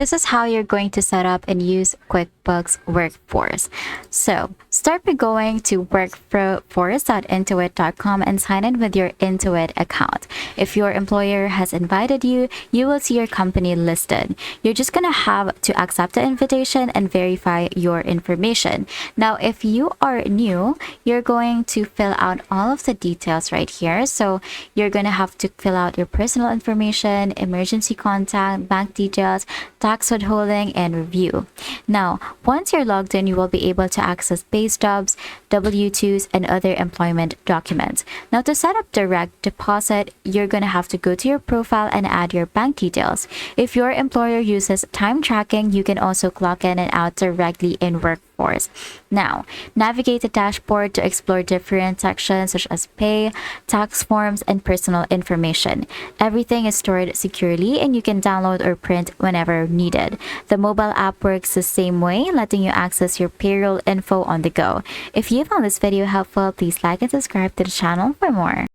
This is how you're going to set up and use QuickBooks Workforce. So start by going to workforce.intuit.com and sign in with your Intuit account. If your employer has invited you, you will see your company listed. You're just going to have to accept the invitation and verify your information. Now, if you are new, you're going to fill out all of the details right here. So you're going to have to fill out your personal information, emergency contact, bank details, tax withholding, and review. Now, once you're logged in, you will be able to access pay stubs, W-2s, and other employment documents. Now, to set up direct deposit, you're going to have to go to your profile and add your bank details. If your employer uses time tracking, you can also clock in and out directly in Workforce. Now, navigate the dashboard to explore different sections such as pay, tax forms, and personal information. Everything is stored securely and you can download or print whenever needed. The mobile app works the same way, letting you access your payroll info on the go. If you found this video helpful, please like and subscribe to the channel for more.